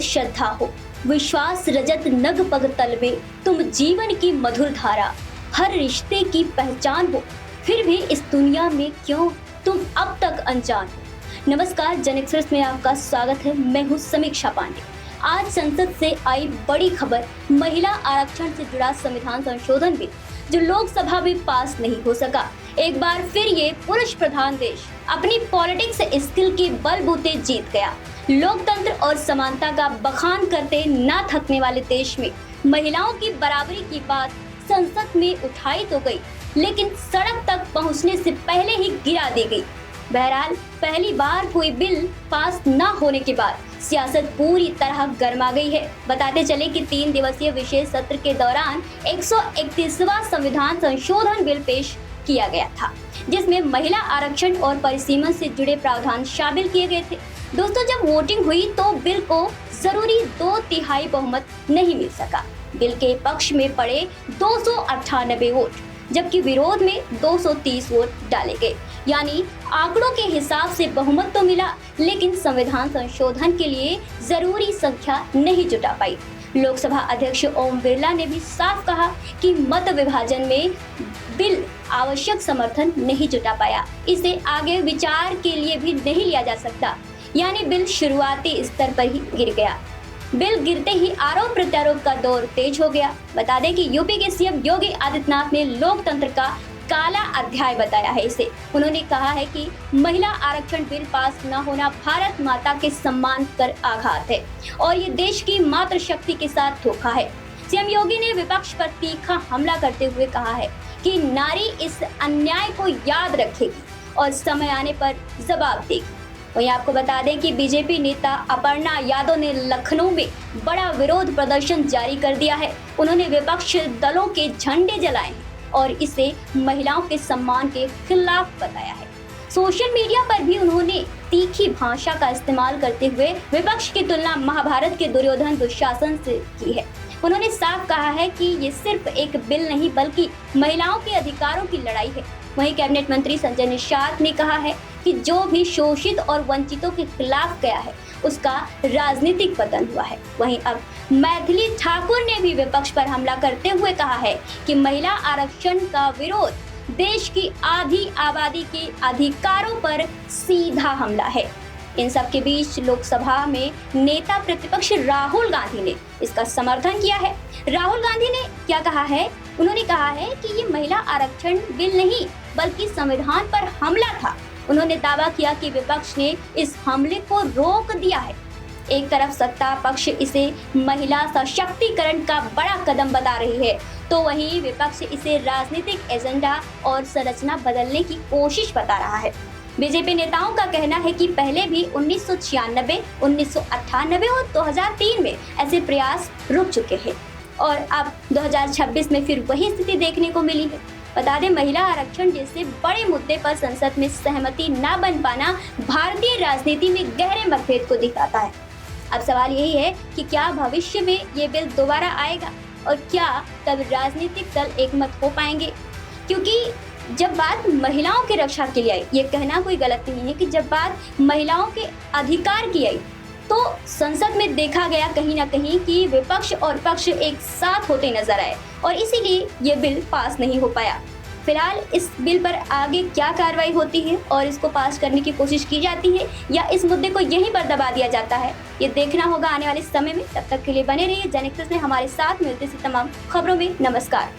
श्रद्धा हो, विश्वास रजत नग पग तल में, तुम जीवन की मधुर धारा, हर रिश्ते की पहचान हो, फिर भी इस दुनिया में क्यों तुम अब तक अनजान हो। नमस्कार, जन एक्सप्रेस में आपका स्वागत है। मैं हूँ समीक्षा पांडे। आज संसद से आई बड़ी खबर, महिला आरक्षण से जुड़ा संविधान संशोधन बिल जो लोकसभा में पास नहीं हो सका। एक बार फिर ये पुरुष प्रधान देश अपनी पॉलिटिक्स स्किल के बलबूते जीत गया। लोकतंत्र और समानता का बखान करते ना थकने वाले देश में महिलाओं की बराबरी की बात संसद में उठाई तो गई, लेकिन सड़क तक पहुंचने से पहले ही गिरा दी गई। बहरहाल पहली बार कोई बिल पास न होने के बाद सियासत पूरी तरह गर्मा गई है। बताते चले कि 3 दिवसीय विशेष सत्र के दौरान 131वां संविधान संशोधन बिल पेश किया गया था, जिसमें महिला आरक्षण और परिसीमन से जुड़े प्रावधान शामिल किए गए थे। दोस्तों, जब वोटिंग हुई तो बिल को जरूरी 2/3 बहुमत नहीं मिल सका। बिल के पक्ष में पड़े 298 वोट, जबकि विरोध में 230 वोट डाले गए। यानी आंकड़ों के हिसाब से बहुमत तो मिला, लेकिन संविधान संशोधन के लिए जरूरी संख्या नहीं जुटा पाई। लोकसभा अध्यक्ष ओम बिरला ने भी साफ कहा कि मत विभाजन में बिल आवश्यक समर्थन नहीं जुटा पाया, इसे आगे विचार के लिए भी नहीं लिया जा सकता। यानी बिल शुरुआती स्तर पर ही गिर गया। बिल गिरते ही आरोप प्रत्यारोप का दौर तेज हो गया। बता दें कि यूपी के सीएम योगी आदित्यनाथ ने लोकतंत्र का काला अध्याय बताया है इसे। उन्होंने कहा है कि महिला आरक्षण बिल पास न होना भारत माता के सम्मान पर आघात है और ये देश की मातृशक्ति के साथ धोखा है। सीएम योगी ने विपक्ष पर तीखा हमला करते हुए कहा है कि नारी इस अन्याय को याद रखेगी और समय आने पर जवाब देगी। वहीं आपको बता दें कि बीजेपी नेता अपर्णा यादव ने लखनऊ में बड़ा विरोध प्रदर्शन जारी कर दिया है। उन्होंने विपक्ष दलों के झंडे जलाए हैं और इसे महिलाओं के सम्मान के खिलाफ बताया है। सोशल मीडिया पर भी उन्होंने तीखी भाषा का इस्तेमाल करते हुए विपक्ष की तुलना महाभारत के दुर्योधन दुशासन से की है। उन्होंने साफ कहा है कि ये सिर्फ एक बिल नहीं बल्कि महिलाओं के अधिकारों की लड़ाई है। वहीं कैबिनेट मंत्री संजय निषाद ने कहा है कि जो भी शोषित और वंचितों के खिलाफ गया है उसका राजनीतिक पतन हुआ है। वहीं अब मैथिली ठाकुर ने भी विपक्ष पर हमला करते हुए कहा है कि महिला आरक्षण का विरोध देश की आधी आबादी के अधिकारों पर सीधा हमला है। इन सब के बीच लोकसभा में नेता प्रतिपक्ष राहुल गांधी ने इसका समर्थन किया है। राहुल गांधी ने क्या कहा है? उन्होंने कहा है कि ये महिला आरक्षण बिल नहीं बल्कि संविधान पर हमला था। उन्होंने दावा किया कि विपक्ष ने इस हमले को रोक दिया है। एक तरफ सत्ता पक्ष इसे महिला सशक्तिकरण का बड़ा कदम बता रही है, तो वहीं विपक्ष इसे राजनीतिक एजेंडा और संरचना बदलने की कोशिश बता रहा है। बीजेपी नेताओं का कहना है कि पहले भी 1996, 1998 और 2003 में ऐसे प्रयास रुक चुके हैं और अब 2026 में फिर वही स्थिति देखने को मिली है। बता दें, महिला आरक्षण जैसे बड़े मुद्दे पर संसद में सहमति न बन पाना भारतीय राजनीति में गहरे मतभेद को दिखाता है। अब सवाल यही है कि क्या भविष्य में ये बिल दोबारा आएगा और क्या तब राजनीतिक दल एकमत हो पाएंगे? क्योंकि जब बात महिलाओं की रक्षा के लिए आई, ये कहना कोई गलत नहीं है कि जब बात महिलाओं के अधिकार की आई तो संसद में देखा गया कहीं ना कहीं कि विपक्ष और पक्ष एक साथ होते नजर आए और इसीलिए ये बिल पास नहीं हो पाया। फिलहाल इस बिल पर आगे क्या कार्रवाई होती है और इसको पास करने की कोशिश की जाती है या इस मुद्दे को यहीं पर दबा दिया जाता है, ये देखना होगा आने वाले समय में। तब तक के लिए बने रहिए जन एक्सप्रेस में हमारे साथ। मिलते हैं तमाम खबरों में। नमस्कार।